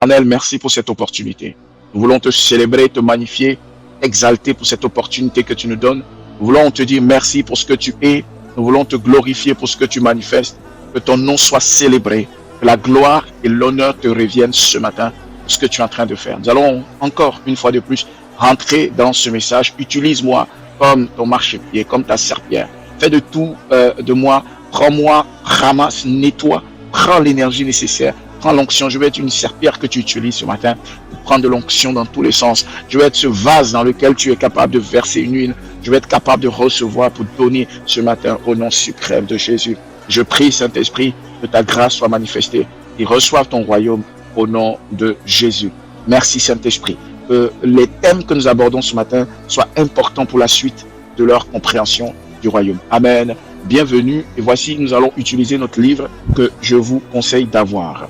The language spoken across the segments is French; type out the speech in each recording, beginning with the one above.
Éternel, merci pour cette opportunité. Nous voulons te célébrer, te magnifier, t'exalter pour cette opportunité que tu nous donnes. Nous voulons te dire merci pour ce que tu es. Nous voulons te glorifier pour ce que tu manifestes. Que ton nom soit célébré. Que la gloire et l'honneur te reviennent ce matin pour ce que tu es en train de faire. Nous allons encore une fois de plus rentrer dans ce message. Utilise-moi comme ton marchepied, comme ta serpillère. Fais de tout de moi. Prends-moi, ramasse, nettoie. Prends l'énergie nécessaire. Prends l'onction. Je vais être une serpillère que tu utilises ce matin pour prendre de l'onction dans tous les sens. Je vais être ce vase dans lequel tu es capable de verser une huile. Je vais être capable de recevoir pour donner ce matin au nom suprême de Jésus. Je prie, Saint-Esprit, que ta grâce soit manifestée et reçoive ton royaume au nom de Jésus. Merci, Saint-Esprit. Que les thèmes que nous abordons ce matin soient importants pour la suite de leur compréhension du royaume. Amen. Bienvenue. Et voici, nous allons utiliser notre livre que je vous conseille d'avoir.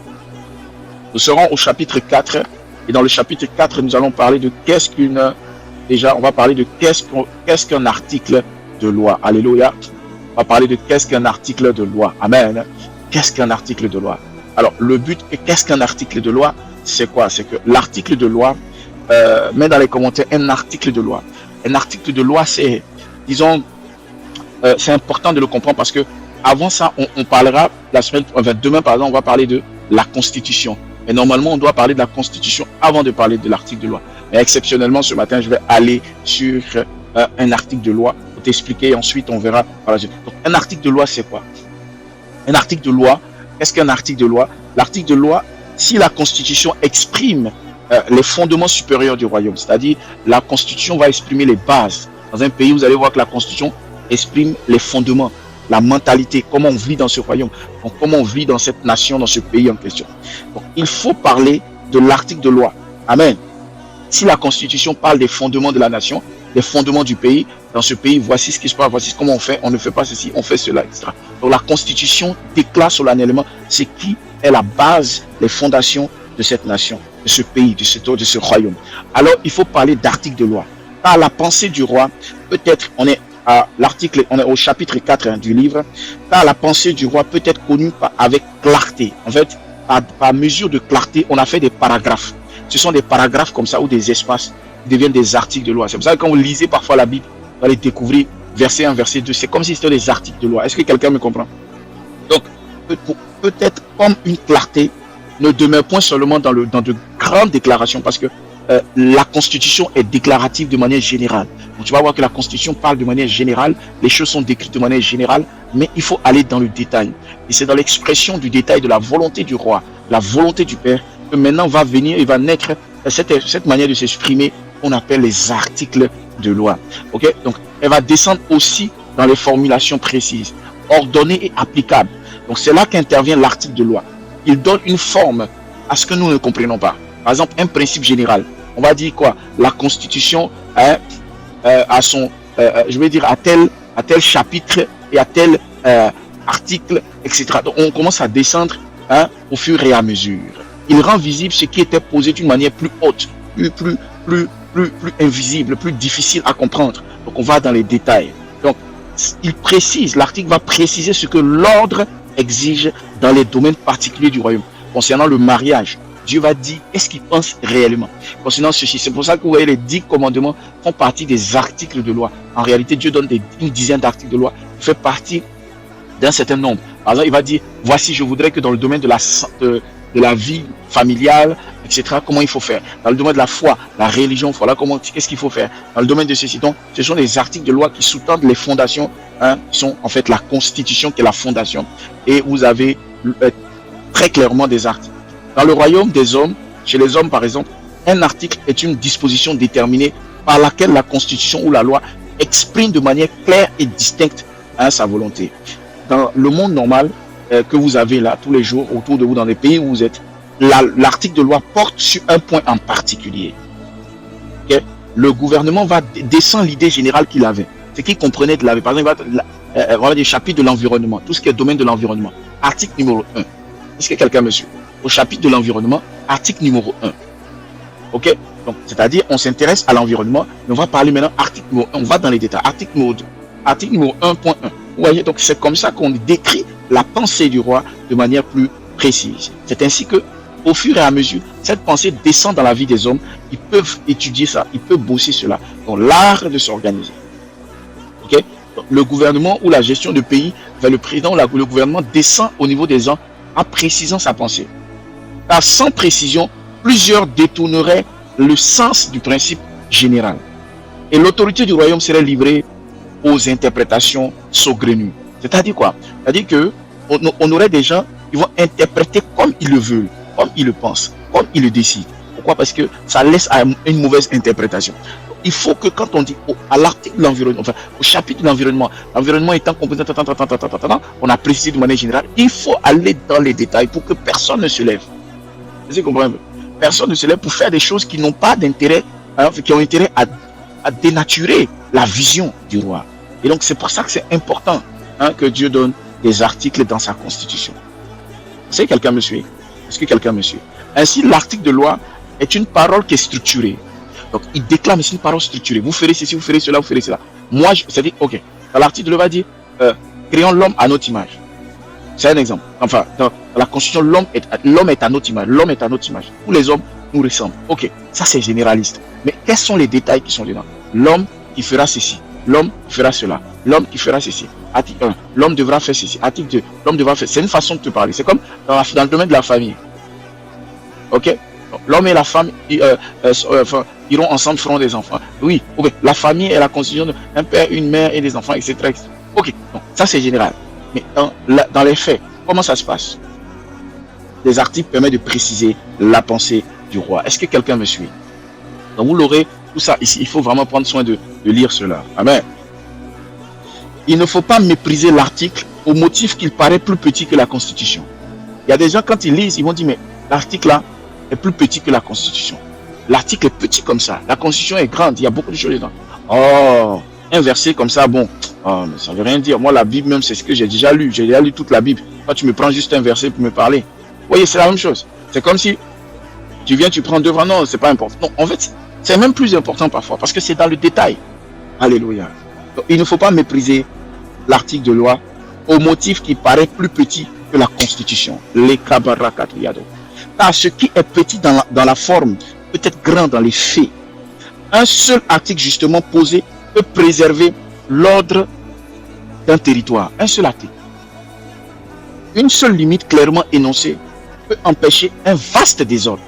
Nous serons au chapitre 4. Et dans le chapitre 4, nous allons parler de on va parler de qu'est-ce qu'un article de loi. Alléluia. On va parler de qu'est-ce qu'un article de loi. Amen. Qu'est-ce qu'un article de loi? Alors, le but, qu'est-ce qu'un article de loi? C'est quoi? C'est que l'article de loi, mets dans les commentaires un article de loi. Un article de loi, c'est, disons, c'est important de le comprendre parce que avant ça, on parlera demain, par exemple, on va parler de la Constitution. Et normalement, on doit parler de la Constitution avant de parler de l'article de loi. Mais exceptionnellement, ce matin, je vais aller sur un article de loi pour t'expliquer et ensuite on verra par la suite. Donc, un article de loi, c'est quoi? Un article de loi, qu'est-ce qu'un article de loi? L'article de loi, si la Constitution exprime les fondements supérieurs du royaume, c'est-à-dire la Constitution va exprimer les bases. Dans un pays, vous allez voir que la Constitution exprime les fondements, la mentalité, comment on vit dans ce royaume, donc comment on vit dans cette nation, dans ce pays en question. Donc, il faut parler de l'article de loi. Amen. Si la Constitution parle des fondements de la nation, des fondements du pays, dans ce pays, voici ce qui se passe, voici comment on fait, on ne fait pas ceci, on fait cela, etc. Donc la Constitution déclare solennellement ce qui est la base, les fondations de cette nation, de ce pays, de ce royaume. Alors, il faut parler d'article de loi. Par la pensée du roi, peut-être on est au chapitre 4 du livre, car la pensée du roi peut être connue avec clarté. En fait, par mesure de clarté, on a fait des paragraphes. Ce sont des paragraphes comme ça ou des espaces qui deviennent des articles de loi. C'est pour ça que quand vous lisez parfois la Bible, vous allez découvrir verset 1, verset 2. C'est comme si c'était des articles de loi. Est-ce que quelqu'un me comprend? Donc, peut-être comme une clarté ne demeure point seulement dans de grandes déclarations, parce que la Constitution est déclarative de manière générale. Donc, tu vas voir que la Constitution parle de manière générale, les choses sont décrites de manière générale, mais il faut aller dans le détail. Et c'est dans l'expression du détail de la volonté du roi, la volonté du Père, que maintenant va venir et va naître cette manière de s'exprimer qu'on appelle les articles de loi. Ok? Donc, elle va descendre aussi dans les formulations précises, ordonnées et applicables. Donc, c'est là qu'intervient l'article de loi. Il donne une forme à ce que nous ne comprenons pas. Par exemple, un principe général. On va dire quoi? La Constitution a son, à tel chapitre et à tel article, etc. Donc, on commence à descendre au fur et à mesure. Il rend visible ce qui était posé d'une manière plus haute, plus invisible, plus difficile à comprendre. Donc, on va dans les détails. Donc, l'article va préciser ce que l'ordre exige dans les domaines particuliers du royaume. Concernant le mariage, Dieu va dire est-ce qu'il pense réellement concernant ceci. C'est pour ça que vous voyez les 10 commandements font partie des articles de loi. En réalité, Dieu donne une dizaine d'articles de loi, fait partie d'un certain nombre. Par exemple, il va dire voici, je voudrais que dans le domaine de la vie familiale, etc., comment il faut faire. Dans le domaine de la foi, la religion, voilà qu'est-ce qu'il faut faire. Dans le domaine de ceci, donc, ce sont des articles de loi qui sous-tendent les fondations, qui sont en fait la Constitution qui est la fondation. Et vous avez très clairement des articles. Dans le royaume des hommes, chez les hommes par exemple, un article est une disposition déterminée par laquelle la Constitution ou la loi exprime de manière claire et distincte sa volonté. Dans le monde normal que vous avez là tous les jours autour de vous dans les pays où vous êtes, l'article de loi porte sur un point en particulier. Okay? Le gouvernement va descendre l'idée générale qu'il avait, ce qu'il comprenait de la vie. Par exemple, voilà des chapitres de l'environnement, tout ce qui est domaine de l'environnement. Article numéro 1. Est-ce que quelqu'un me suit? Au chapitre de l'environnement, article numéro 1. Ok? Donc, c'est-à-dire, on s'intéresse à l'environnement, mais on va parler maintenant article numéro 1. On va dans les détails. Article numéro 2. Article numéro 1.1. Vous voyez, donc c'est comme ça qu'on décrit la pensée du roi de manière plus précise. C'est ainsi que au fur et à mesure, cette pensée descend dans la vie des hommes. Ils peuvent étudier ça, ils peuvent bosser cela. Donc l'art de s'organiser. Okay? Donc, le gouvernement ou la gestion du pays, vers le président ou le gouvernement descend au niveau des gens en précisant sa pensée. Car sans précision, plusieurs détourneraient le sens du principe général. Et l'autorité du royaume serait livrée aux interprétations saugrenues. C'est-à-dire quoi? C'est-à-dire que on aurait des gens qui vont interpréter comme ils le veulent, comme ils le pensent, comme ils le décident. Pourquoi? Parce que ça laisse à une mauvaise interprétation. Il faut que quand on dit à l'article de l'environnement, enfin au chapitre de l'environnement, l'environnement étant composé, on a précisé de manière générale, il faut aller dans les détails pour que personne ne se lève. Vous comprenez? Personne ne se lève pour faire des choses qui n'ont pas d'intérêt, hein, qui ont intérêt à dénaturer la vision du roi. Et donc c'est pour ça que c'est important, hein, que Dieu donne des articles dans sa constitution. Est-ce que quelqu'un me suit? Est-ce que quelqu'un me suit? Ainsi, l'article de loi est une parole qui est structurée. Donc, il déclame ici une parole structurée. Vous ferez ceci, vous ferez cela, vous ferez cela. Moi, c'est-à-dire, ok, dans l'article de loi dit, créons l'homme à notre image. C'est un exemple. Enfin, dans la Constitution, l'homme est à notre image. L'homme est à notre image. Tous les hommes nous ressemblent. Ok, ça c'est généraliste. Mais quels sont les détails qui sont dedans? L'homme qui fera ceci. L'homme qui fera cela. L'homme qui fera ceci. Article 1, l'homme devra faire ceci. Article 2, l'homme devra faire. C'est une façon de te parler. C'est comme dans le domaine de la famille. Ok? L'homme et la femme iront ensemble, feront des enfants. Oui, ok. La famille est la constitution d'un père, une mère et des enfants, etc. Ok, donc ça c'est général. Mais dans les faits, comment ça se passe? Les articles permettent de préciser la pensée du roi. Est-ce que quelqu'un me suit? Donc vous l'aurez, tout ça ici, il faut vraiment prendre soin de lire cela. Amen. Il ne faut pas mépriser l'article au motif qu'il paraît plus petit que la Constitution. Il y a des gens, quand ils lisent, ils vont dire, mais l'article là est plus petit que la Constitution. L'article est petit comme ça. La Constitution est grande, il y a beaucoup de choses dedans. Oh, un verset comme ça, bon, oh, mais ça ne veut rien dire. Moi, la Bible même, c'est ce que j'ai déjà lu. J'ai déjà lu toute la Bible. Quand tu me prends juste un verset pour me parler. Vous voyez, c'est la même chose. C'est comme si tu viens, tu prends deux fois. Non, c'est pas important. Non, en fait, c'est même plus important parfois parce que c'est dans le détail. Alléluia. Donc, il ne faut pas mépriser l'article de loi au motif qui paraît plus petit que la Constitution. Les kabarakatuyado. Car ce qui est petit dans la forme peut être grand dans les faits. Un seul article justement posé peut préserver l'ordre d'un territoire. Un seul article. Une seule limite clairement énoncée peut empêcher un vaste désordre.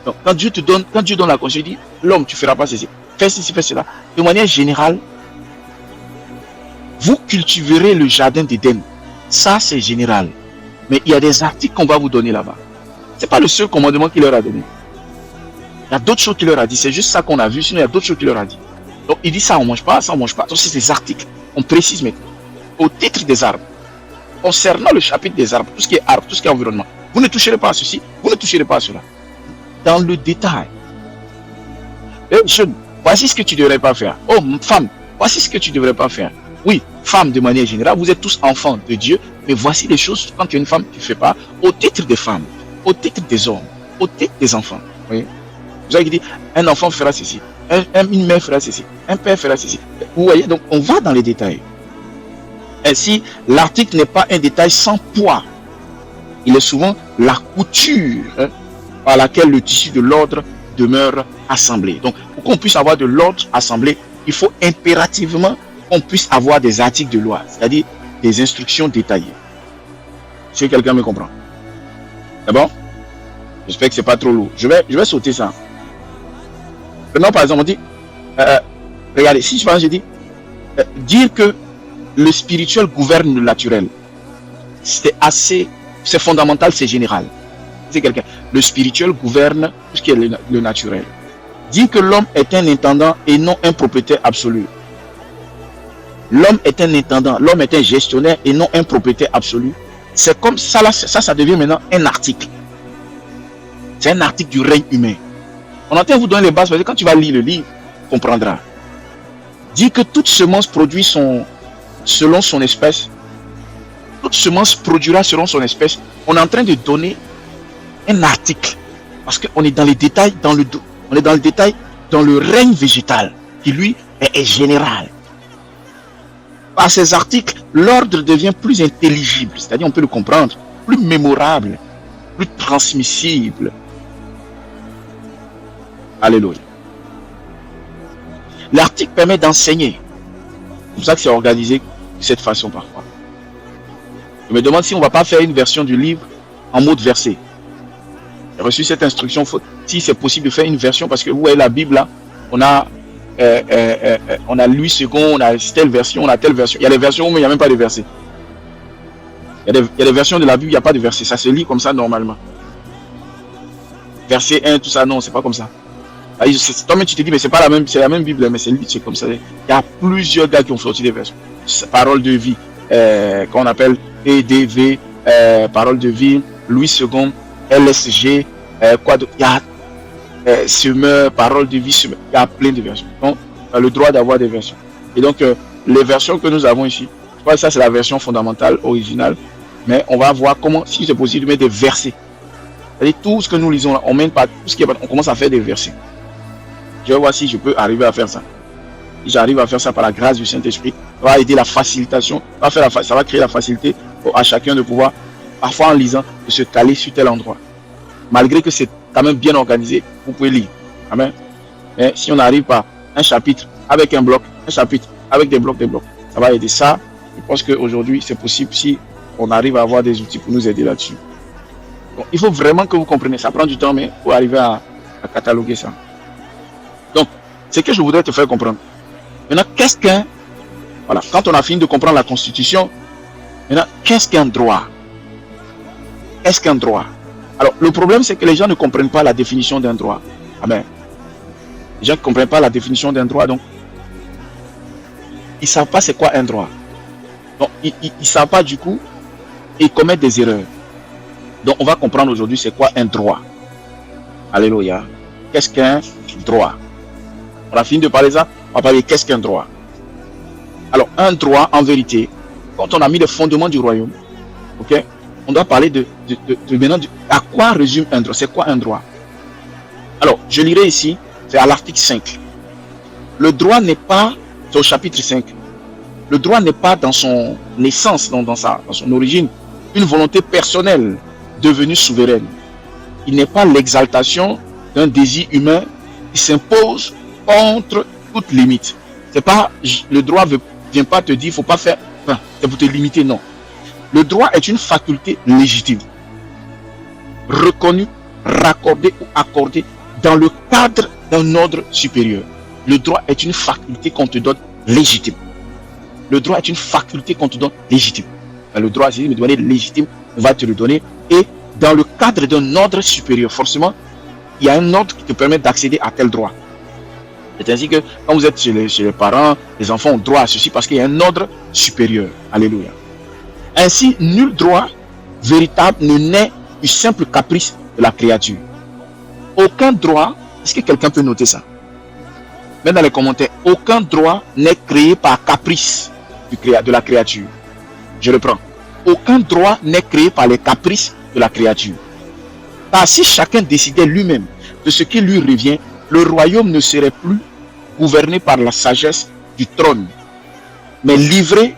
Donc, quand Dieu donne la Constitution, il dit, l'homme, tu ne feras pas ceci, fais ceci, fais cela. De manière générale, vous cultiverez le jardin d'Éden. Ça, c'est général. Mais il y a des articles qu'on va vous donner là-bas. Ce n'est pas le seul commandement qu'il leur a donné. Il y a d'autres choses qu'il leur a dit. C'est juste ça qu'on a vu. Sinon, il y a d'autres choses qu'il leur a dit. Donc, il dit ça, on ne mange pas, ça, on ne mange pas. Donc, c'est des articles. On précise maintenant. Au titre des arbres. Concernant le chapitre des arbres, tout ce qui est arbre, tout ce qui est environnement. Vous ne toucherez pas à ceci, vous ne toucherez pas à cela. Dans le détail. Jeune, voici ce que tu ne devrais pas faire. Oh, femme, voici ce que tu ne devrais pas faire. Oui, femme de manière générale, vous êtes tous enfants de Dieu, mais voici les choses, quand tu es une femme, tu ne fais pas, au titre des femmes, au titre des hommes, au titre des enfants. Oui. Vous avez dit, un enfant fera ceci, une mère fera ceci, un père fera ceci. Vous voyez, donc on va dans les détails. Ainsi, l'article n'est pas un détail sans poids. Il est souvent la couture par laquelle le tissu de l'ordre demeure assemblé. Donc, pour qu'on puisse avoir de l'ordre assemblé, il faut impérativement qu'on puisse avoir des articles de loi, c'est-à-dire des instructions détaillées. Si quelqu'un me comprend. C'est bon? J'espère que c'est pas trop lourd. Je vais sauter ça. Maintenant, par exemple, on dit, regardez, si je dis, dire que le spirituel gouverne le naturel, c'est fondamental, c'est général. C'est quelqu'un. Le spirituel gouverne tout ce qui est le naturel. Dire que l'homme est un intendant et non un propriétaire absolu. L'homme est un intendant, l'homme est un gestionnaire et non un propriétaire absolu. C'est comme ça, là, ça devient maintenant un article. C'est un article du règne humain. On entend vous donner les bases, parce que quand tu vas lire le livre, tu comprendras. Dire que toute semence produit selon son espèce, toute semence produira selon son espèce. On est en train de donner un article, parce qu'on est dans les détails, on est dans le détail, dans le règne végétal, qui lui est général. Par ces articles, l'ordre devient plus intelligible, c'est-à-dire on peut le comprendre, plus mémorable. plus transmissible. Alléluia. L'article permet d'enseigner. C'est pour ça que c'est organisé de cette façon parfois. Je me demande si on ne va pas faire une version du livre en mode verset. J'ai reçu cette instruction, si c'est possible de faire une version, parce que vous voyez la Bible là, on a Louis II, on a telle version, on a telle version. Il y a des versions où il n'y a même pas de versets. Il y a des versions de la Bible, il n'y a pas de versets. Ça se lit comme ça normalement. Verset 1, tout ça, non, c'est pas comme ça. Toi-même, tu te dis, mais c'est pas la même, c'est la même Bible, mais c'est comme ça. Il y a plusieurs gars qui ont sorti des versions. Parole de vie, qu'on appelle EDV, Parole de vie, Louis II, LSG, quoi d'autre. Il y a Semeur, Parole de vie, Semeur. Il y a plein de versions. Donc, on a le droit d'avoir des versions. Et donc, les versions que nous avons ici, je crois que ça, c'est la version fondamentale, originale. Mais on va voir comment, si c'est possible, de mettre des versets. C'est-à-dire, tout ce que nous lisons là, on mène pas tout ce qui est, on commence à faire des versets. Je vais voir si je peux arriver à faire ça. Si j'arrive à faire ça par la grâce du Saint-Esprit, ça va aider la facilitation, ça va créer la facilité à chacun de pouvoir, parfois en lisant, de se caler sur tel endroit. Malgré que c'est quand même bien organisé, vous pouvez lire. Amen. Mais si on n'arrive pas, un chapitre avec un bloc, un chapitre avec des blocs, ça va aider ça. Je pense qu'aujourd'hui, c'est possible si on arrive à avoir des outils pour nous aider là-dessus. Donc, il faut vraiment que vous compreniez. Ça prend du temps, mais il faut arriver à cataloguer ça. Donc, c'est que je voudrais te faire comprendre. Maintenant, qu'est-ce qu'un... Voilà, quand on a fini de comprendre la Constitution, maintenant, qu'est-ce qu'un droit? Qu'est-ce qu'un droit? Alors, le problème, c'est que les gens ne comprennent pas la définition d'un droit. Amen. Les gens ne comprennent pas la définition d'un droit, donc, ils ne savent pas c'est quoi un droit. Donc, ils ne savent pas du coup, et ils commettent des erreurs. Donc, on va comprendre aujourd'hui c'est quoi un droit. Alléluia. Qu'est-ce qu'un droit? On a fini de parler ça, on va parler qu'est-ce qu'un droit. Alors, un droit, en vérité, quand on a mis les fondements du royaume, ok, on doit parler de maintenant, à quoi résume un droit? C'est quoi un droit? Alors, je lirai ici, c'est à l'article 5. Le droit n'est pas, c'est au chapitre 5, le droit n'est pas dans son essence, dans son origine, une volonté personnelle devenue souveraine. Il n'est pas l'exaltation d'un désir humain qui s'impose contre toute limite. C'est pas, le droit ne vient pas te dire, il ne faut pas faire, enfin, c'est pour te limiter, non. Le droit est une faculté légitime, reconnue, raccordée ou accordée dans le cadre d'un ordre supérieur. Le droit est une faculté qu'on te donne légitime. Le droit est une faculté qu'on te donne légitime. Le droit, c'est de me donner légitime, on va te le donner. Et dans le cadre d'un ordre supérieur, forcément, il y a un ordre qui te permet d'accéder à tel droit. C'est ainsi que quand vous êtes chez les parents, les enfants ont droit à ceci parce qu'il y a un ordre supérieur. Alléluia. Ainsi, nul droit véritable ne naît du simple caprice de la créature. Aucun droit, est-ce que quelqu'un peut noter ça? Même dans les commentaires, aucun droit n'est créé par caprice de la créature. Je reprends. Aucun droit n'est créé par les caprices de la créature. Car si chacun décidait lui-même de ce qui lui revient, le royaume ne serait plus gouverné par la sagesse du trône, mais livré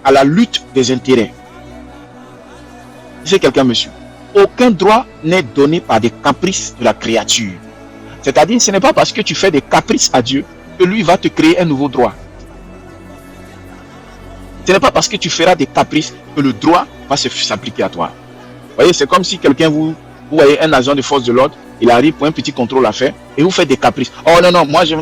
à la lutte des intérêts. Si quelqu'un me suit, aucun droit n'est donné par des caprices de la créature. C'est-à-dire, ce n'est pas parce que tu fais des caprices à Dieu que lui va te créer un nouveau droit. Ce n'est pas parce que tu feras des caprices que le droit va s'appliquer à toi. Vous voyez, c'est comme si quelqu'un, vous voyez un agent de force de l'ordre, il arrive pour un petit contrôle à faire et vous faites des caprices. Oh non, non, moi je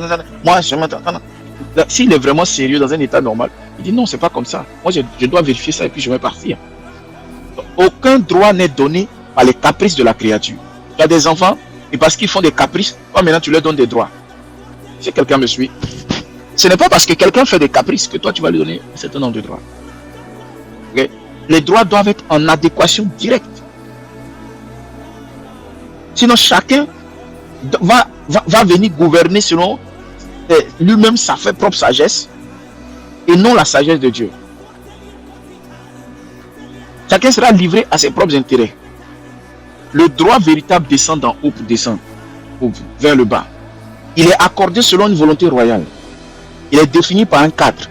s'il est vraiment sérieux dans un état normal, il dit non, c'est pas comme ça. Moi je dois vérifier ça et puis je vais partir. Aucun droit n'est donné par les caprices de la créature. Tu as des enfants et parce qu'ils font des caprices, toi maintenant tu leur donnes des droits. Si quelqu'un me suit, ce n'est pas parce que quelqu'un fait des caprices que toi tu vas lui donner un certain nombre de droits. Okay? Les droits doivent être en adéquation directe. Sinon chacun va venir gouverner selon lui-même sa propre sagesse et non la sagesse de Dieu. Chacun sera livré à ses propres intérêts. Le droit véritable descend d'en haut pour descendre vers le bas. Il est accordé selon une volonté royale. Il est défini par un cadre.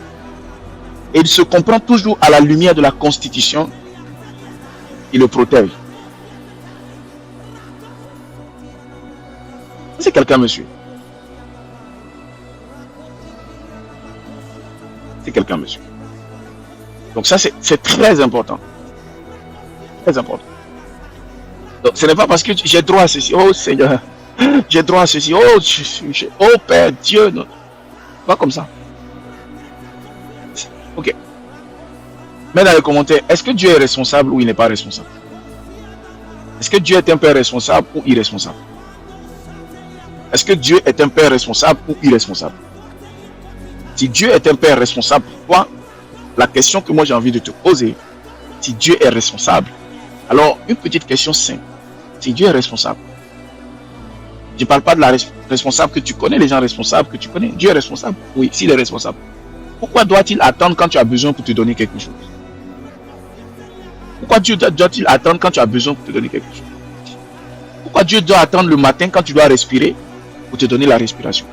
Et il se comprend toujours à la lumière de la Constitution qui le protège. Si quelqu'un me suit. Si quelqu'un me suit. Donc ça, c'est très important. Très important. Donc ce n'est pas parce que j'ai droit à ceci. Oh Seigneur, j'ai droit à ceci. Oh, oh Père Dieu. Non. Pas comme ça. Ok. Mets dans les commentaires, est-ce que Dieu est responsable ou il n'est pas responsable? Est-ce que Dieu est un père responsable ou irresponsable? Est-ce que Dieu est un père responsable ou irresponsable? Si Dieu est un père responsable pour toi, la question que moi j'ai envie de te poser, si Dieu est responsable, alors une petite question simple. Si Dieu est responsable, je ne parle pas de la responsable que tu connais, les gens responsables que tu connais. Dieu est responsable. Oui, s'il est responsable. Pourquoi doit-il attendre quand tu as besoin pour te donner quelque chose? Pourquoi Dieu doit-il attendre quand tu as besoin pour te donner quelque chose? Pourquoi Dieu doit attendre le matin quand tu dois respirer pour te donner la respiration?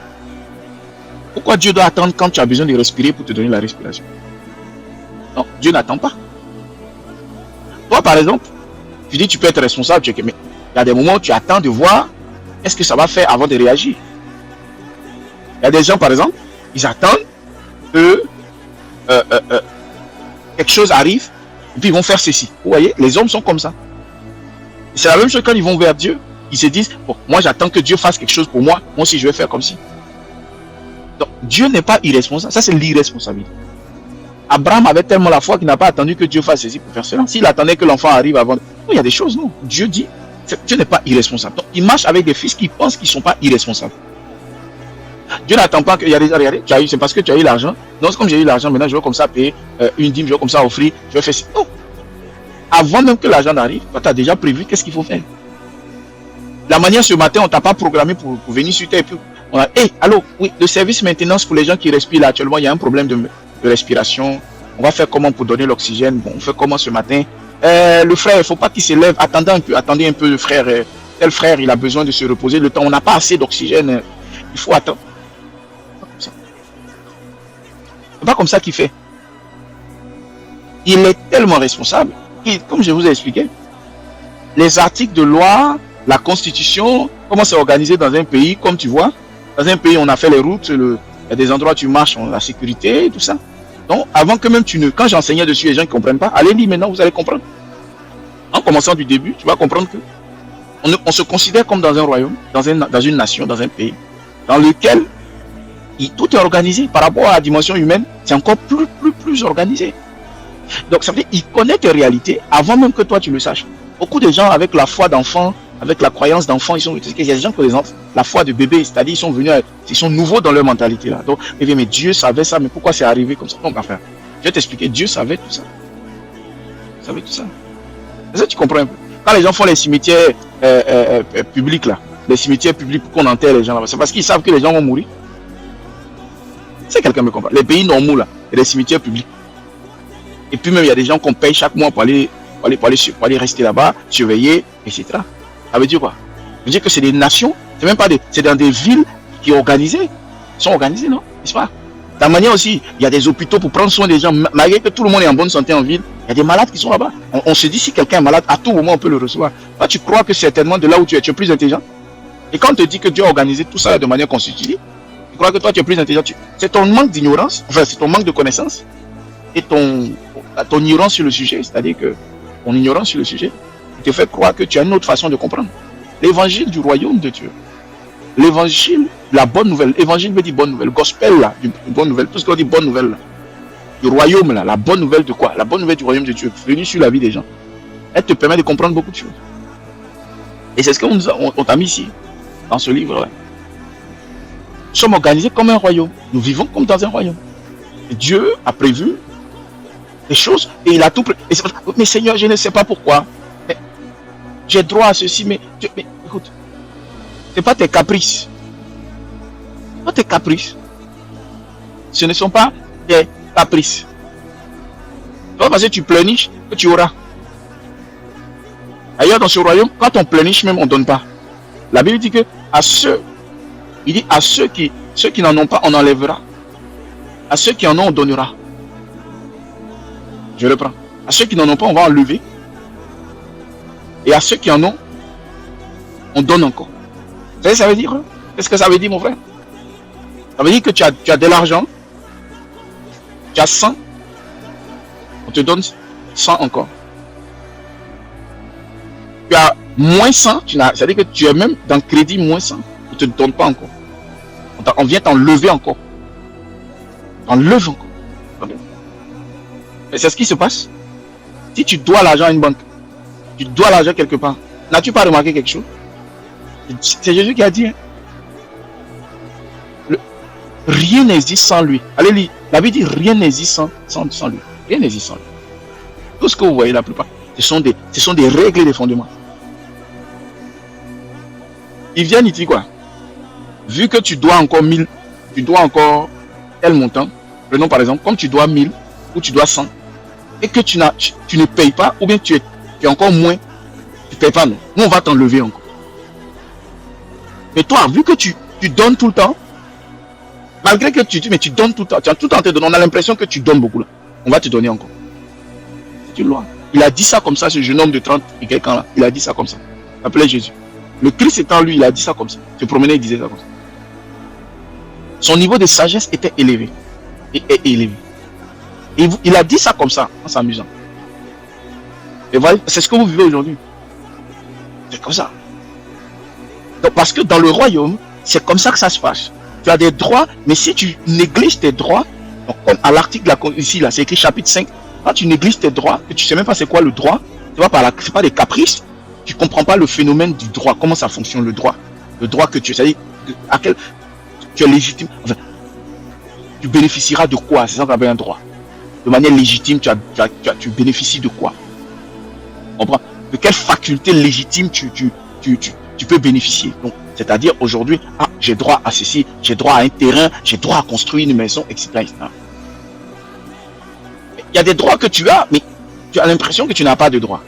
Pourquoi Dieu doit attendre quand tu as besoin de respirer pour te donner la respiration? Non, Dieu n'attend pas. Toi, par exemple, tu dis tu peux être responsable, mais il y a des moments où tu attends de voir est-ce que ça va faire avant de réagir. Il y a des gens, par exemple, ils attendent que quelque chose arrive, et puis ils vont faire ceci. Vous voyez, les hommes sont comme ça. C'est la même chose quand ils vont vers Dieu. Ils se disent, bon, moi j'attends que Dieu fasse quelque chose pour moi, moi aussi je vais faire comme si. Donc, Dieu n'est pas irresponsable, ça c'est l'irresponsabilité. Abraham avait tellement la foi qu'il n'a pas attendu que Dieu fasse ceci pour faire cela. S'il attendait que l'enfant arrive avant... Non, il y a des choses, non. Dieu dit, Dieu n'est pas irresponsable. Donc, il marche avec des fils qui pensent qu'ils ne sont pas irresponsables. Dieu n'attend pas qu'il y a des... Regardez, c'est parce que tu as eu l'argent. Non, c'est comme j'ai eu l'argent, maintenant je veux comme ça payer une dîme, je veux comme ça offrir, je vais faire ça. Non. Avant même que l'argent n'arrive, tu as déjà prévu qu'est-ce qu'il faut faire. La manière ce matin, on ne t'a pas programmé pour venir sur terre. Et puis, on a, hey, allô, oui, le service maintenance pour les gens qui respirent là, actuellement, il y a un problème de respiration. On va faire comment pour donner l'oxygène? Bon, on fait comment ce matin? Le frère, il ne faut pas qu'il se lève. Attendez un peu, le frère. Tel frère, il a besoin de se reposer le temps. On n'a pas assez d'oxygène. Il faut attendre. C'est pas comme ça qu'il fait. Il est tellement responsable. Comme je vous ai expliqué, les articles de loi, la constitution, comment c'est organisé dans un pays, comme tu vois, dans un pays on a fait les routes, il y a des endroits où tu marches, on a la sécurité, tout ça. Donc avant que même quand j'enseignais dessus, les gens ne comprennent pas, allez lire maintenant, vous allez comprendre. En commençant du début, tu vas comprendre que on se considère comme dans un royaume, dans une nation, dans un pays, dans lequel tout est organisé par rapport à la dimension humaine, c'est encore plus organisé. Donc ça veut dire qu'il connaît tes réalités avant même que toi tu le saches. Beaucoup de gens avec la foi d'enfant, avec la croyance d'enfant, il y a des gens qui ont la foi de bébé, c'est-à-dire ils sont nouveaux dans leur mentalité là. Donc, mais Dieu savait ça, mais pourquoi c'est arrivé comme ça? Non, enfin, je vais t'expliquer, Dieu savait tout ça. Il savait tout ça. Est-ce que tu comprends un peu? Quand les gens font les cimetières publics là, les cimetières publics pour qu'on enterre les gens là, c'est parce qu'ils savent que les gens vont mourir. Si quelqu'un me comprend. Les pays normaux là, il y a des cimetières publics. Et puis même il y a des gens qu'on paye chaque mois pour aller rester là-bas, surveiller, etc. Ça veut dire quoi? Ça veut dire que c'est des nations, c'est même pas c'est dans des villes qui sont organisées. Ils sont organisées, non? N'est-ce pas? De la manière aussi, il y a des hôpitaux pour prendre soin des gens, malgré que tout le monde est en bonne santé en ville, il y a des malades qui sont là-bas. On se dit si quelqu'un est malade, à tout moment on peut le recevoir. Toi, tu crois que certainement de là où tu es plus intelligent? Et quand on te dit que Dieu a organisé tout ça de manière constitutive, tu crois que toi tu es plus intelligent? C'est ton manque d'ignorance, enfin c'est ton manque de connaissance et ton ignorance sur le sujet, c'est-à-dire que ton ignorance sur le sujet te fait croire que tu as une autre façon de comprendre. L'évangile du royaume de Dieu, l'évangile, la bonne nouvelle, évangile veut dire bonne nouvelle, gospel là, bonne nouvelle, tout ce qu'on dit bonne nouvelle là, du royaume là, la bonne nouvelle de quoi? La bonne nouvelle du royaume de Dieu, venue sur la vie des gens. Elle te permet de comprendre beaucoup de choses. Et c'est ce qu'on t'a mis ici, dans ce livre là. Nous sommes organisés comme un royaume, nous vivons comme dans un royaume. Et Dieu a prévu des choses et il a tout prévu. Mais Seigneur, je ne sais pas pourquoi. J'ai droit à ceci, mais écoute, c'est pas tes caprices. Pas tes caprices. Ce ne sont pas tes caprices. C'est pas parce que tu pleurniches que tu auras. Ailleurs dans ce royaume, quand on pleurniche même, on ne donne pas. La Bible dit que à ceux qui n'en ont pas, on enlèvera. À ceux qui en ont, on donnera. Je le prends. À ceux qui n'en ont pas, on va enlever. Et à ceux qui en ont, on donne encore. Vous savez, ça veut dire, hein? Qu'est-ce que ça veut dire, mon frère? Ça veut dire que tu as de l'argent, tu as 100, on te donne 100 encore. Tu as moins 100, ça veut dire que tu es même dans le crédit moins 100, on ne te donne pas encore. On vient t'enlever encore. T'enlève encore. Et c'est ce qui se passe. Si tu dois l'argent à une banque, tu dois l'argent quelque part, n'as-tu pas remarqué quelque chose? C'est Jésus qui a dit, hein? Rien n'existe sans lui. Allez lire. La Bible dit rien n'existe sans lui. Rien n'existe sans lui. Tout ce que vous voyez, la plupart, ce sont des règles et des fondements. Ils viennent, ils disent quoi? Vu que tu dois encore 1000, tu dois encore tel montant, prenons par exemple, comme tu dois 1000 ou tu dois 100, et que tu ne payes pas, ou bien tu es encore moins, tu ne payes pas, non. Nous, on va t'enlever encore. Mais toi, vu que tu donnes tout le temps, malgré que tu dis, mais tu donnes tout le temps, tu as tout le temps te donné, on a l'impression que tu donnes beaucoup là. On va te donner encore. C'est une loi. Il a dit ça comme ça, ce jeune homme de 30 et quelques ans là. Il a dit ça comme ça. Il s'appelait Jésus. Le Christ étant lui, il a dit ça comme ça. Il se promenait, il disait ça comme ça. Son niveau de sagesse était élevé. Et est élevé. Et il a dit ça comme ça, en s'amusant. Et voilà, c'est ce que vous vivez aujourd'hui. C'est comme ça. Donc, parce que dans le royaume, c'est comme ça que ça se passe. Tu as des droits, mais si tu négliges tes droits, donc à l'article ici, là, c'est écrit chapitre 5, quand tu négliges tes droits, que tu ne sais même pas c'est quoi le droit, tu vois, c'est pas des caprices, tu ne comprends pas le phénomène du droit, comment ça fonctionne le droit. Le droit que tu, c'est-à-dire, à quel tu es légitime, enfin, tu bénéficieras de quoi? C'est ça qu'on appelle un droit. De manière légitime, tu bénéficies de quoi? On comprend? De quelle faculté légitime tu peux bénéficier? Donc, c'est-à-dire aujourd'hui, j'ai droit à ceci, j'ai droit à un terrain, j'ai droit à construire une maison, etc. Il y a des droits que tu as, mais tu as l'impression que tu n'as pas de droits.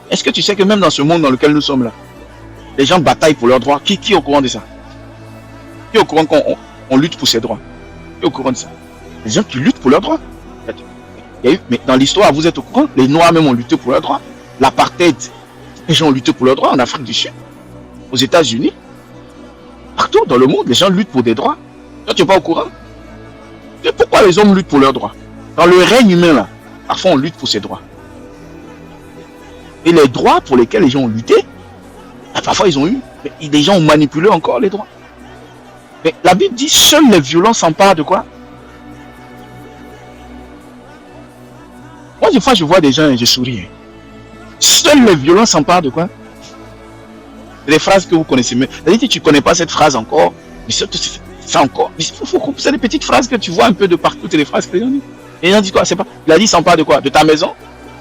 Est-ce que tu sais que même dans ce monde dans lequel nous sommes là, les gens bataillent pour leurs droits? Qui est au courant de ça? Qui est au courant qu'on lutte pour ses droits? Qui est au courant de ça? Les gens qui luttent pour leurs droits. Mais dans l'histoire, vous êtes au courant, les Noirs même ont lutté pour leurs droits. L'apartheid, les gens ont lutté pour leurs droits en Afrique du Sud, aux États-Unis, partout dans le monde, les gens luttent pour des droits. Toi, tu n'es pas au courant? Et pourquoi les hommes luttent pour leurs droits? Dans le règne humain, là, parfois on lutte pour ses droits. Et les droits pour lesquels les gens ont lutté, parfois ils ont eu, mais les gens ont manipulé encore les droits. Mais la Bible dit, seuls les violents s'emparent de quoi? Moi, des fois, je vois des gens et je souris. Seuls les violents s'emparent de quoi? C'est des phrases que vous connaissez. Mais si tu ne connais pas cette phrase encore, mais c'est encore. C'est des petites phrases que tu vois un peu de partout, c'est des phrases que les gens disent. Et les gens disent quoi? C'est pas. Il a dit s'empare de quoi? De ta maison?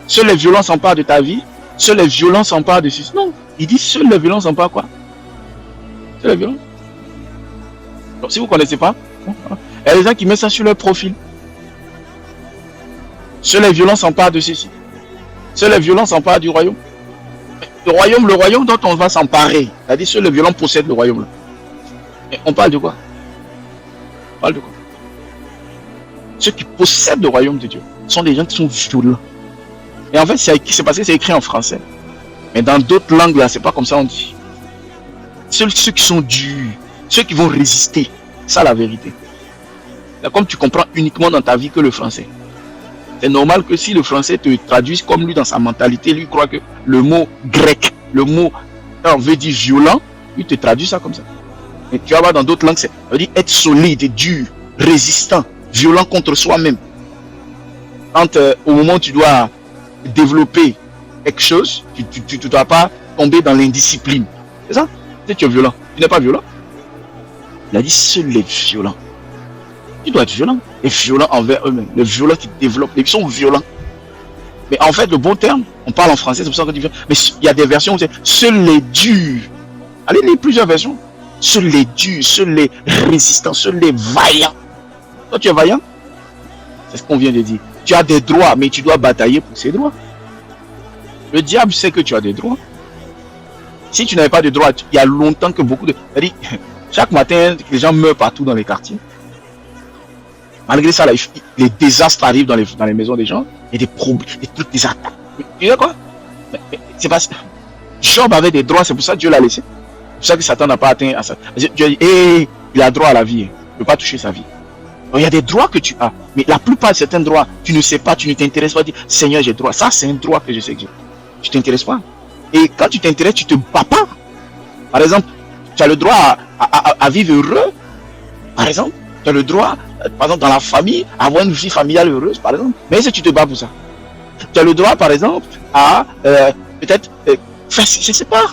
Seuls les violents s'emparent de ta vie? Seuls les violents s'emparent de ceci? Non. Il dit seuls les violents s'emparent quoi? Seuls les violents. Donc si vous ne connaissez pas, il y a des gens qui mettent ça sur leur profil. Seuls les violents s'emparent de ceci. Seuls les violents s'emparent du royaume. Le royaume dont on va s'emparer. C'est-à-dire seuls les violents possèdent le royaume là. Et on parle de quoi? On parle de quoi? Ceux qui possèdent le royaume de Dieu sont des gens qui sont violents. Et en fait, c'est parce que c'est écrit en français. Mais dans d'autres langues là, c'est pas comme ça on dit. Ceux qui sont durs, ceux qui vont résister. C'est ça la vérité. Là, comme tu comprends uniquement dans ta vie que le français. C'est normal que si le français te traduise comme lui dans sa mentalité, lui croit que le mot grec, le mot on veut dire violent, lui te traduit ça comme ça. Et tu vas voir dans d'autres langues, ça veut dire être solide, dur, résistant, violent contre soi-même. Quand au moment où tu dois développer quelque chose, tu ne dois pas tomber dans l'indiscipline. C'est ça? Tu es violent. Tu n'es pas violent. Il a dit seuls les violents. Tu dois être violent. Et violent envers eux-mêmes. Les violents qui développent, ils sont violents. Mais en fait, le bon terme, on parle en français, c'est pour ça qu'on dit violent. Mais il y a des versions où c'est seuls les durs. Allez lire plusieurs versions. Seuls les durs, seuls les résistants, seuls les vaillants. Toi, tu es vaillant? C'est ce qu'on vient de dire. Tu as des droits, mais tu dois batailler pour ces droits. Le diable sait que tu as des droits. Si tu n'avais pas de droits, il y a longtemps que beaucoup de... C'est-à-dire, chaque matin, les gens meurent partout dans les quartiers. Malgré ça, les désastres arrivent dans les maisons des gens. Il y a des problèmes, des trucs, des attaques. Tu sais quoi? C'est pas... Job avait des droits, c'est pour ça que Dieu l'a laissé. C'est ça que Satan n'a pas atteint à ça. Tu as dit, hey, il a droit à la vie. Il ne peut pas toucher sa vie. Donc, il y a des droits que tu as. Mais la plupart de certains droits, tu ne sais pas, tu ne t'intéresses pas. Tu dis, Seigneur, j'ai droit. Ça, c'est un droit que je sais que j'ai. Tu ne t'intéresses pas. Et quand tu t'intéresses, tu ne te bats pas. Par exemple, tu as le droit à vivre heureux. Par exemple, tu as le droit, par exemple, dans la famille, à avoir une vie familiale heureuse, par exemple. Mais est-ce que tu te bats pour ça? Tu as le droit, par exemple, à peut-être faire, je ne sais pas.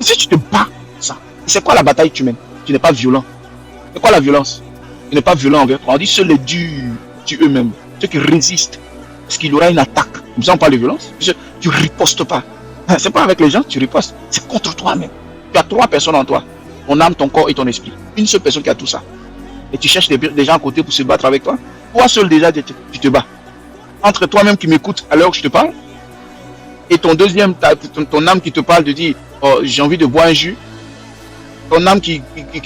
Si tu te bats pour ça, c'est quoi la bataille que tu mènes? Tu n'es pas violent. C'est quoi la violence? Tu n'es pas violent envers toi. On dit seuls les durs tuent eux-mêmes. Ceux qui résistent. Parce qu'il y aura une attaque. Comme ça, on parle de violence. Tu ne ripostes pas. C'est pas avec les gens que tu ripostes. C'est contre toi-même. Tu as 3 personnes en toi. Ton âme, ton corps et ton esprit. Une seule personne qui a tout ça. Et tu cherches des gens à côté pour se battre avec toi. Toi seul déjà, tu te bats. Entre toi-même qui m'écoute à l'heure où je te parle, et ton deuxième, ton âme qui te parle de dire, oh, j'ai envie de boire un jus. Ton âme qui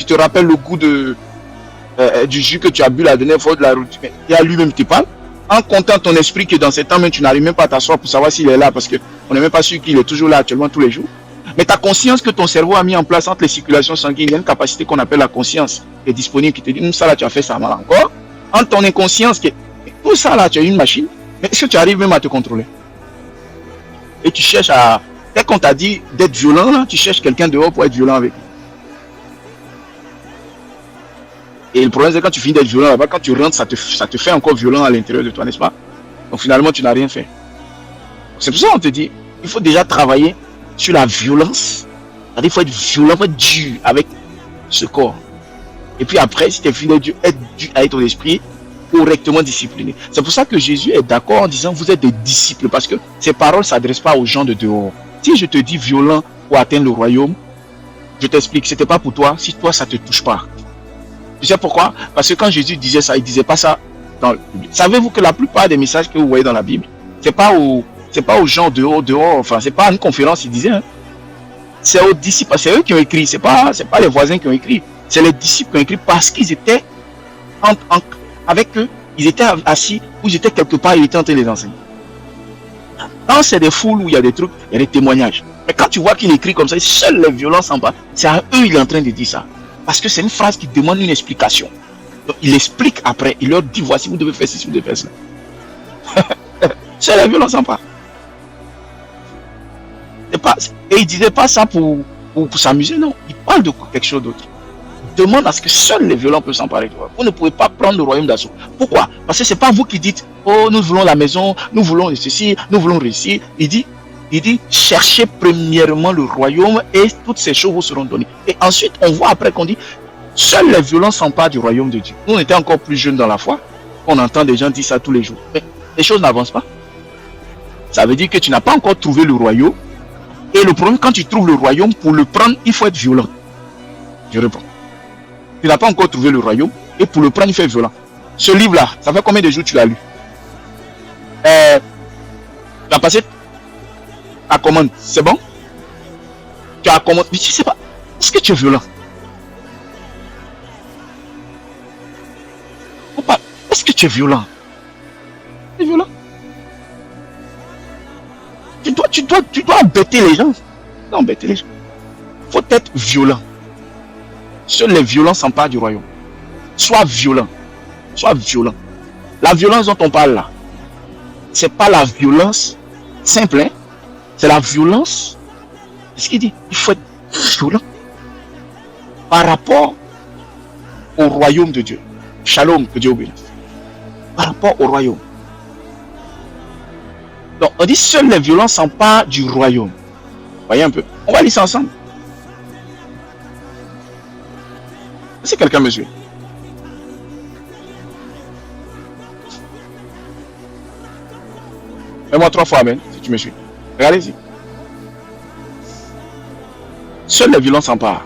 te rappelle le goût du jus que tu as bu la dernière fois de la route. Et à lui-même qui te parle. En comptant ton esprit que dans ces temps même tu n'arrives même pas à t'asseoir pour savoir s'il est là, parce qu'on n'est même pas sûr qu'il est toujours là actuellement tous les jours. Mais ta conscience que ton cerveau a mis en place entre les circulations sanguines, il y a une capacité qu'on appelle la conscience qui est disponible, qui te dit, ça là tu as fait ça mal encore. En ton inconscience, tout ça là tu as une machine, mais est-ce que tu arrives même à te contrôler? Et tu cherches à, dès qu'on t'a dit d'être violent là, tu cherches quelqu'un dehors pour être violent avec lui. Et le problème c'est quand tu finis d'être violent là-bas, quand tu rentres, ça te fait encore violent à l'intérieur de toi, n'est-ce pas? Donc finalement tu n'as rien fait. C'est pour ça qu'on te dit, il faut déjà travailler sur la violence. C'est-à-dire il faut être violent, il faut être dur avec ce corps. Et puis après, si tu es fini d'être dur, être dur avec ton esprit, correctement discipliné. C'est pour ça que Jésus est d'accord en disant vous êtes des disciples, parce que ces paroles ne s'adressent pas aux gens de dehors. Si je te dis violent pour atteindre le royaume, je t'explique, ce n'était pas pour toi, si toi ça ne te touche pas. Tu sais pourquoi? Parce que quand Jésus disait ça, il ne disait pas ça dans le Bible. Savez-vous que la plupart des messages que vous voyez dans la Bible, c'est pas aux gens dehors, enfin, c'est pas à une conférence, il disait, hein. C'est aux disciples, c'est eux qui ont écrit, c'est pas les voisins qui ont écrit, c'est les disciples qui ont écrit parce qu'ils étaient avec eux, ils étaient assis, ou ils étaient quelque part, ils étaient en train de les enseigner. Quand c'est des foules où il y a des trucs, il y a des témoignages. Mais quand tu vois qu'il écrit comme ça, seuls les violences en bas, c'est à eux il est en train de dire ça. Parce que c'est une phrase qui demande une explication. Donc il explique après, il leur dit voici, vous devez faire ceci, vous devez faire cela. C'est la violence en bas. Et il disait pas ça pour s'amuser, non. Il parle de quelque chose d'autre. Il demande à ce que seuls les violents peuvent s'emparer de toi. Vous ne pouvez pas prendre le royaume d'assaut. Pourquoi? Parce que c'est pas vous qui dites, oh, nous voulons la maison, nous voulons ceci, nous voulons réussir. Il dit, cherchez premièrement le royaume et toutes ces choses vous seront données. Et ensuite, on voit après qu'on dit, seuls les violents s'emparent du royaume de Dieu. Nous, on était encore plus jeunes dans la foi. On entend des gens dire ça tous les jours. Mais les choses n'avancent pas. Ça veut dire que tu n'as pas encore trouvé le royaume. Et le problème, quand tu trouves le royaume, pour le prendre, il faut être violent. Je réponds. Tu n'as pas encore trouvé le royaume. Et pour le prendre, il faut être violent. Ce livre-là, ça fait combien de jours tu l'as lu? Tu as passé ta commande. C'est bon? Tu as commandé. Mais tu sais pas. Est-ce que tu es violent? Est-ce que tu es violent? Tu es violent? Tu dois embêter les gens. Non, embêter les gens. Il faut être violent. Seuls les violents s'emparent du royaume. Sois violent. Sois violent. La violence dont on parle là, c'est pas la violence simple, hein? C'est la violence. C'est ce qu'il dit. Il faut être violent par rapport au royaume de Dieu. Shalom, que Dieu bénisse. Par rapport au royaume. Donc, on dit seuls les violents s'emparent du royaume. Voyez un peu. On va lire ça ensemble. Si quelqu'un me suit. Fais-moi 3 fois, amen, si tu me suis. Regardez-y. Seuls les violents s'emparent.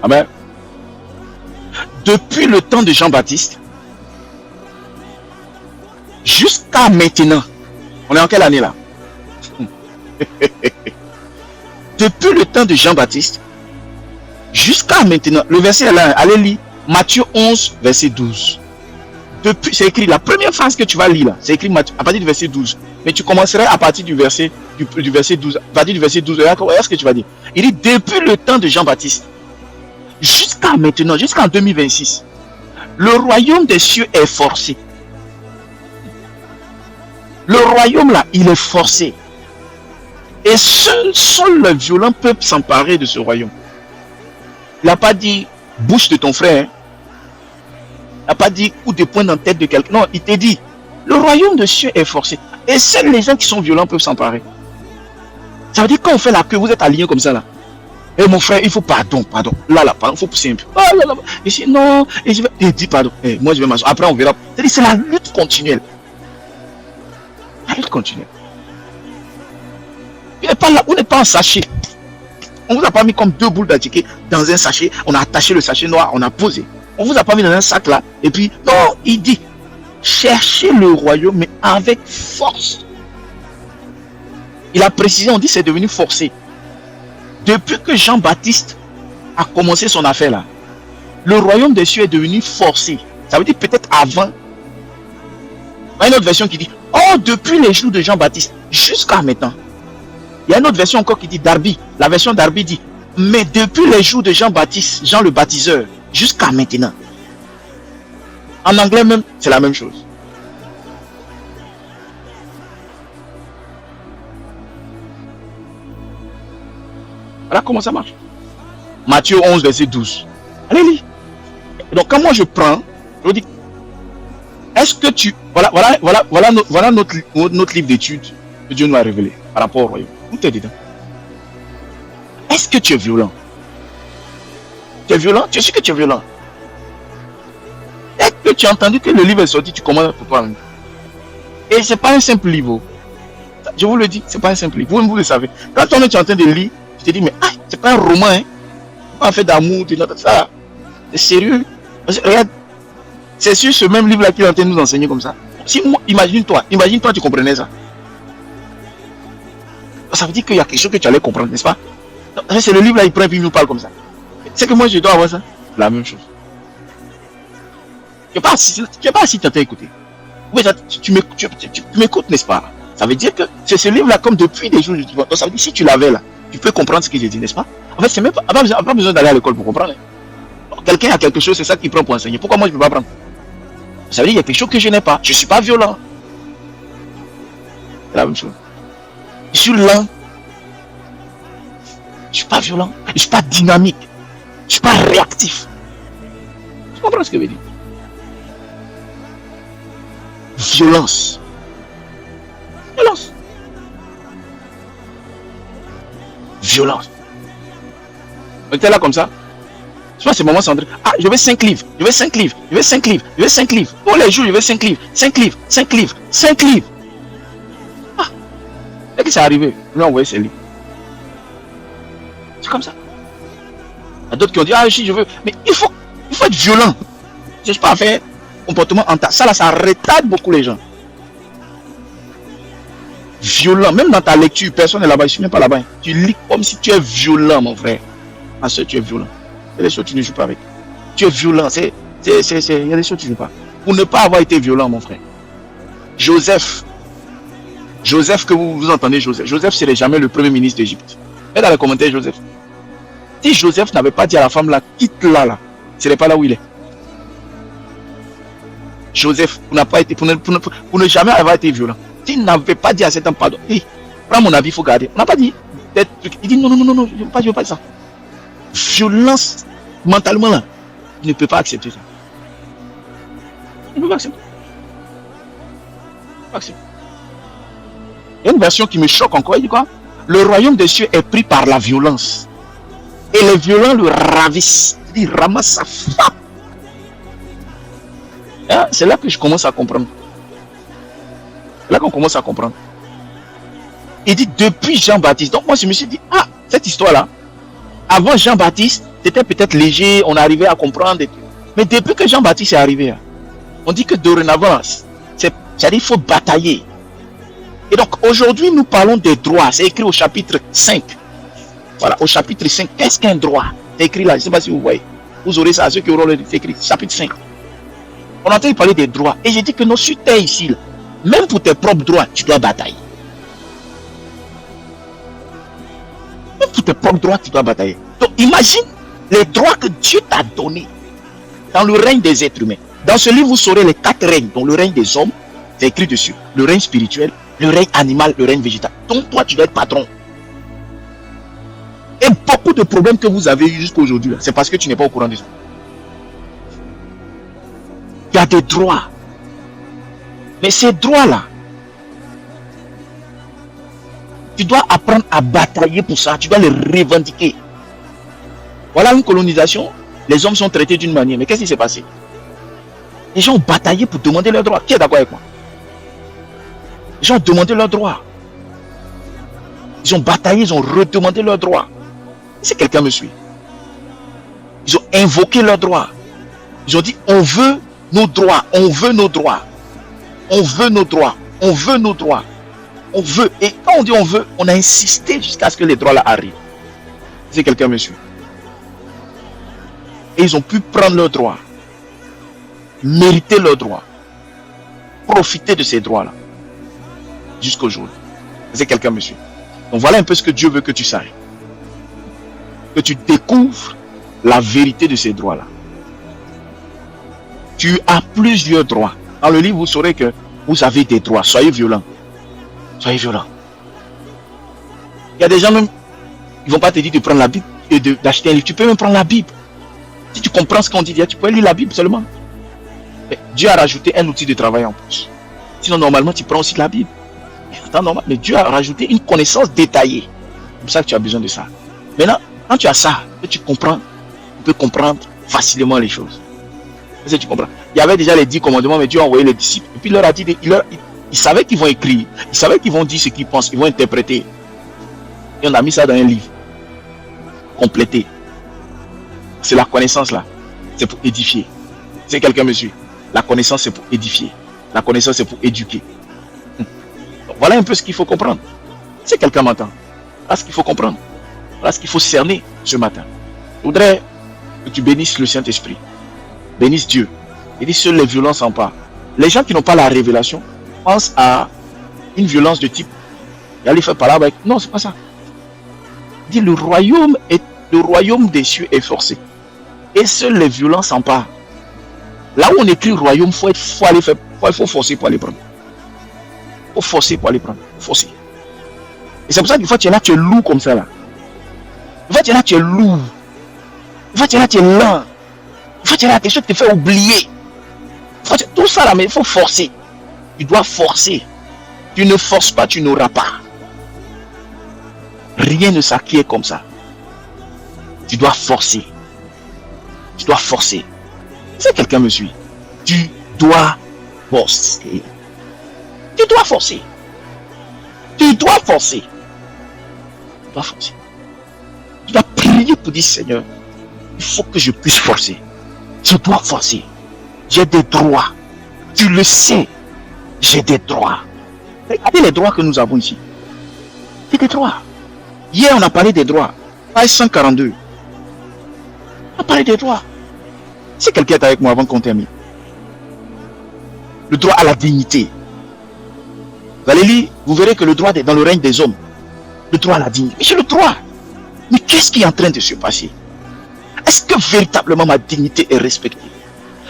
Amen. Depuis le temps de Jean-Baptiste, jusqu'à maintenant, on est en quelle année là? Depuis le temps de Jean-Baptiste, jusqu'à maintenant, le verset est là, allez lire, Matthieu 11, verset 12. C'est écrit, la première phrase que tu vas lire là, c'est écrit à partir du verset 12. Mais tu commencerais à partir du verset 12. À partir du verset 12, regarde ce que tu vas dire. Il dit, depuis le temps de Jean-Baptiste, jusqu'à maintenant, jusqu'en 2026, le royaume des cieux est forcé. Le royaume là, il est forcé. Et seul le violent peuple s'emparer de ce royaume. Il n'a pas dit bouche de ton frère. Hein. Il n'a pas dit coup de poing dans la tête de quelqu'un. Non, il t'a dit, le royaume des cieux est forcé. Et seuls les gens qui sont violents peuvent s'emparer. Ça veut dire quand on fait la queue, vous êtes alignés comme ça là. Et mon frère, il faut pardon. Là, pardon, il faut pousser un peu. Ah, là. Et si, non, et je vais, et dis pardon. Et moi, je vais m'asseoir. Après, on verra. C'est la lutte continuelle. La lutte continuelle. Vous n'êtes pas en sachet. On ne vous a pas mis comme 2 boules d'attiqué dans un sachet. On a attaché le sachet noir, on a posé. On ne vous a pas mis dans un sac là. Et puis, non, il dit, cherchez le royaume, mais avec force. Il a précisé, on dit c'est devenu forcé. Depuis que Jean-Baptiste a commencé son affaire là, le royaume des cieux est devenu forcé. Ça veut dire peut-être avant. Il y a une autre version qui dit, oh, depuis les jours de Jean-Baptiste jusqu'à maintenant. Il y a une autre version encore qui dit Darby. La version Darby dit, mais depuis les jours de Jean-Baptiste, Jean le baptiseur, jusqu'à maintenant. En anglais même, c'est la même chose. Voilà comment ça marche. Matthieu 11, verset 12. Allez, lis. Donc, quand moi je prends, je vous dis, est-ce que tu... Voilà notre livre d'études que Dieu nous a révélé par rapport au royaume. Où tu es dedans? Est-ce que tu es violent? Tu es violent? Tu sais que tu es violent? Est-ce que tu as entendu que le livre est sorti, tu commences pour toi-même? Et c'est pas un simple livre. Je vous le dis, c'est pas un simple livre. Vous le savez. Quand on est en train de lire, je te dis, mais c'est pas un roman, hein? Pas un fait d'amour, ça. C'est sérieux. Regarde, c'est sur ce même livre-là qu'il est en train de nous enseigner comme ça. Si moi, imagine-toi, tu comprenais ça. Ça veut dire qu'il y a quelque chose que tu allais comprendre, n'est-ce pas? C'est le livre là, il prend et puis il nous parle comme ça. C'est que moi je dois avoir ça. La même chose. Tu n'es pas assis, tu t'es écouté. Oui, tu m'écoutes, n'est-ce pas? Ça veut dire que c'est ce livre là, comme depuis des jours, donc ça veut dire que si tu l'avais là, tu peux comprendre ce que j'ai dit, n'est-ce pas? En fait, c'est même pas besoin d'aller à l'école pour comprendre. Hein. Quelqu'un a quelque chose, c'est ça qu'il prend pour enseigner. Pourquoi moi je ne peux pas prendre? Ça veut dire qu'il y a quelque chose que je n'ai pas. Je ne suis pas violent. C'est la même chose. Je suis lent. Je ne suis pas violent. Je ne suis pas dynamique. Je ne suis pas réactif. Tu comprends ce que je veux dire? Violence. Violence. Violence. On était là comme ça. Tu vois, ces moments sont André. Ah, je veux 5 livres. Je veux 5 livres. Je veux 5 livres. Je veux 5 livres. Tous les jours, je veux 5 livres. 5 livres. 5 livres. 5 livres. Ah. Dès que c'est arrivé, on a envoyé ces livres. C'est comme ça. Il y a d'autres qui ont dit, ah, si je veux. Mais il faut être violent. Je ne sais pas faire comportement en tas. Ça, là, ça retarde beaucoup les gens. Violent. Même dans ta lecture, personne n'est là-bas. Je ne suis même pas là-bas. Tu lis comme si tu es violent, mon frère. Ma soeur, tu es violent. Il y a des choses que tu ne joues pas avec. Tu es violent. Il y a des choses que tu ne joues pas. Pour ne pas avoir été violent, mon frère. Joseph, que vous entendez, Joseph serait jamais le premier ministre d'Égypte. Et dans les commentaires, Joseph. Si Joseph n'avait pas dit à la femme là, quitte là, ce n'est pas là où il est. Joseph, pour ne jamais avoir été violent. S'il n'avait pas dit à cet homme, pardon, hey, prends mon avis, il faut garder. On n'a pas dit. Il dit non, je ne veux pas ça. Violence, mentalement là, il ne peut pas accepter ça. Il ne peut pas accepter. Il y a une version qui me choque encore, il dit quoi? Le royaume des cieux est pris par la violence. Et les violents le ravissent. Il ramasse sa femme. C'est là que je commence à comprendre. C'est là qu'on commence à comprendre. Il dit depuis Jean-Baptiste. Donc moi je me suis dit, cette histoire-là, avant Jean-Baptiste, c'était peut-être léger, on arrivait à comprendre. Mais depuis que Jean-Baptiste est arrivé, on dit que dorénavant, c'est-à-dire qu'il faut batailler. Et donc aujourd'hui, nous parlons des droits. C'est écrit au chapitre 5. Voilà, au chapitre 5. Qu'est-ce qu'un droit? C'est écrit là, je ne sais pas si vous voyez. Vous aurez ça, ceux qui auront écrit, chapitre 5. On entend parler des droits. Et j'ai dit que non, si tu es ici, là, même pour tes propres droits, tu dois batailler. Même pour tes propres droits, tu dois batailler. Donc imagine les droits que Dieu t'a donnés dans le règne des êtres humains. Dans ce livre, vous saurez les 4 règnes, dont le règne des hommes, c'est écrit dessus. Le règne spirituel, le règne animal, le règne végétal. Donc toi, tu dois être patron. Et beaucoup de problèmes que vous avez eu jusqu'à aujourd'hui, c'est parce que tu n'es pas au courant de ça. Tu as des droits. Mais ces droits-là, tu dois apprendre à batailler pour ça. Tu dois les revendiquer. Voilà une colonisation. Les hommes sont traités d'une manière. Mais qu'est-ce qui s'est passé? Les gens ont bataillé pour demander leurs droits. Qui est d'accord avec moi? Les gens ont demandé leurs droits. Ils ont bataillé, ils ont redemandé leurs droits. Si quelqu'un me suit, ils ont invoqué leurs droits. Ils ont dit, on veut nos droits, on veut nos droits. On veut nos droits, on veut nos droits. On veut. Et quand on dit on veut, on a insisté jusqu'à ce que les droits là arrivent. Si quelqu'un me suit. Et ils ont pu prendre leurs droits. Mériter leurs droits. Profiter de ces droits-là. Jusqu'au jour. Si quelqu'un me suit. Donc voilà un peu ce que Dieu veut que tu saches. Que tu découvres la vérité de ces droits-là. Tu as plusieurs droits. Dans le livre, vous saurez que vous avez des droits. Soyez violents. Soyez violents. Il y a des gens même, ils ne vont pas te dire de prendre la Bible et d'acheter un livre. Tu peux même prendre la Bible. Si tu comprends ce qu'on dit, tu peux lire la Bible seulement. Mais Dieu a rajouté un outil de travail en plus. Sinon, normalement, tu prends aussi la Bible. Mais Dieu a rajouté une connaissance détaillée. C'est pour ça que tu as besoin de ça. Maintenant, quand tu as ça, tu comprends, tu peux comprendre facilement les choses. Est-ce que tu comprends? Il y avait déjà les 10 commandements, mais Dieu a envoyé les disciples. Et puis il leur a dit, ils savaient qu'ils vont écrire, ils savaient qu'ils vont dire ce qu'ils pensent, ils vont interpréter. Et on a mis ça dans un livre. Complété. C'est la connaissance là. C'est pour édifier. Si quelqu'un me suit, la connaissance c'est pour édifier. La connaissance c'est pour éduquer. Donc, voilà un peu ce qu'il faut comprendre. Si quelqu'un m'entend, voilà ce qu'il faut comprendre. Voilà ce qu'il faut cerner ce matin. Je voudrais que tu bénisses le Saint-Esprit. Bénisse Dieu. Il dit seuls les violences en part. Les gens qui n'ont pas la révélation pensent à une violence de type. Il allait faire par là avec. Non, c'est pas ça. Il dit le royaume des cieux est forcé. Et seuls les violences en part. Là où on écrit royaume, il faut forcer pour aller prendre. Il faut forcer pour aller prendre. Forcer. Et c'est pour ça qu'une fois tu es là, tu es lourd comme ça là. Une fois tu es là, tu es lourd. Une fois tu es là, tu es lent. Une fois tu es là, quelque chose te fait oublier. Tout ça là, mais il faut forcer. Tu dois forcer. Tu ne forces pas, tu n'auras pas. Rien ne s'acquiert comme ça. Tu dois forcer. Tu dois forcer. Si quelqu'un me suit, tu dois forcer. Tu dois forcer. Tu dois forcer. Tu dois forcer. Tu dois prier pour dire Seigneur, il faut que je puisse forcer. Je dois forcer. J'ai des droits. Tu le sais. J'ai des droits. Regardez les droits que nous avons ici. C'est des droits. Hier, on a parlé des droits. Page 142. On a parlé des droits. Si quelqu'un est avec moi avant qu'on termine. Le droit à la dignité. Vous allez lire, vous verrez que le droit est dans le règne des hommes. Le droit à la dignité. Mais j'ai le droit. Mais qu'est-ce qui est en train de se passer? Est-ce que véritablement ma dignité est respectée?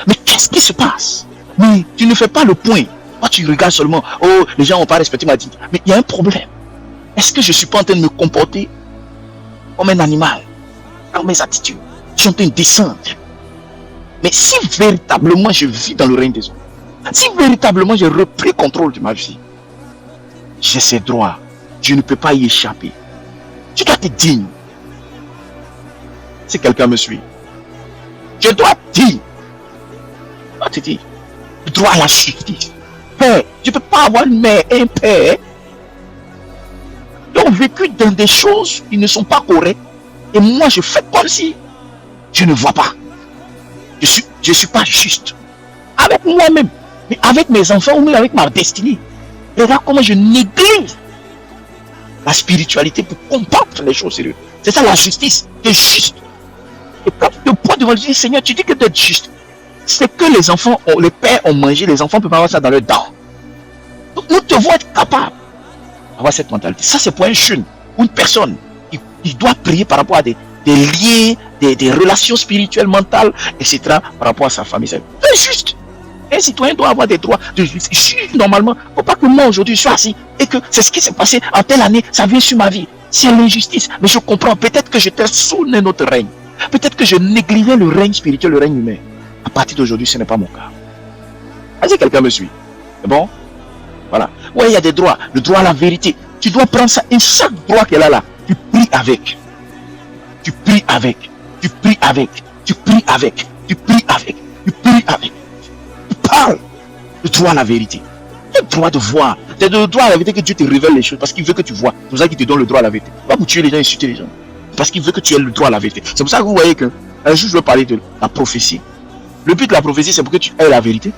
Mais qu'est-ce qui se passe? Mais tu ne fais pas le point. Moi, tu regardes seulement, oh, les gens n'ont pas respecté ma dignité. Mais il y a un problème. Est-ce que je ne suis pas en train de me comporter comme un animal dans mes attitudes? Je suis en train de descendre. Mais si véritablement je vis dans le règne des hommes, si véritablement j'ai repris contrôle de ma vie, j'ai ces droits. Je ne peux pas y échapper. Tu dois être digne. Si quelqu'un me suit, je dois dire, je dois te dire, le droit à la justice. Père, je ne peux pas avoir une mère et un père qui ont vécu dans des choses qui ne sont pas correctes. Et moi, je fais comme si je ne vois pas. Je ne suis pas juste. Avec moi-même, mais avec mes enfants ou même avec ma destinée. Regarde comment je néglige la spiritualité pour combattre les choses sérieuses. C'est ça la justice. Tu es juste. Et quand tu te pointes devant Dieu, Seigneur, tu dis que tu es juste. C'est que les enfants, les pères ont mangé, les enfants ne peuvent pas avoir ça dans leurs dents. Donc nous devons être capables d'avoir cette mentalité. Ça, c'est pour un jeune ou une personne qui Il doit prier par rapport à des liens, des relations spirituelles, mentales, etc. par rapport à sa famille. C'est juste. Un citoyen doit avoir des droits de juge normalement. Il ne faut pas que moi aujourd'hui je sois assis et que c'est ce qui s'est passé en telle année, ça vient sur ma vie. C'est l'injustice. Mais je comprends. Peut-être que j'étais sous notre règne. Peut-être que je négligeais le règne spirituel, le règne humain. À partir d'aujourd'hui, ce n'est pas mon cas. Est-ce que quelqu'un me suit? C'est bon? Voilà. Ouais, il y a des droits. Le droit à la vérité. Tu dois prendre ça. Et chaque droit qu'elle a là, tu pries avec. Tu pries avec. Tu pries avec. Tu pries avec. Tu pries avec. Tu pries avec. Tu parles. Le droit à la vérité. Tu as le droit de voir. Tu as le droit à la vérité que Dieu te révèle les choses parce qu'il veut que tu vois. C'est pour ça qu'il te donne le droit à la vérité. Pas pour tuer les gens et insulter les gens. Parce qu'il veut que tu aies le droit à la vérité. C'est pour ça que vous voyez que un jour je veux parler de la prophétie. Le but de la prophétie, c'est pour que tu aies la vérité.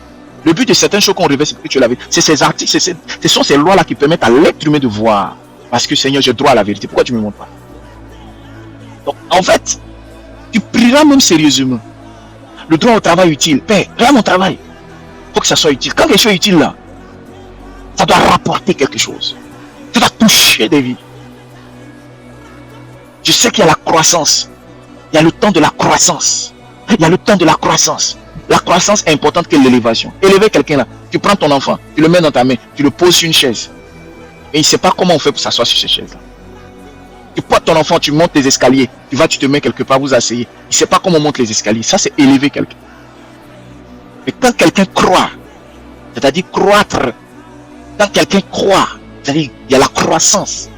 Le but de certaines choses qu'on révèle, c'est pour que tu aies la vérité. C'est ces articles, ce sont ces lois-là qui permettent à l'être humain de voir. Parce que Seigneur, j'ai droit à la vérité. Pourquoi tu ne me montres pas? Donc, en fait, tu prieras même sérieusement. Le droit au travail utile. Père, regarde mon travail. Il faut que ça soit utile. Quand quelque chose est utile là, ça doit rapporter quelque chose. Ça doit toucher des vies. Je sais qu'il y a la croissance. Il y a le temps de la croissance. Il y a le temps de la croissance. La croissance est importante que l'élévation. Élever quelqu'un là, tu prends ton enfant, tu le mets dans ta main, tu le poses sur une chaise. Et il ne sait pas comment on fait pour s'asseoir sur cette chaise là. Tu portes ton enfant, tu montes les escaliers, tu te mets quelque part, vous asseyez. Il ne sait pas comment on monte les escaliers. Ça, c'est élever quelqu'un. Mais quand quelqu'un croit, c'est-à-dire croître, quand quelqu'un croit, c'est-à-dire il y a la croissance.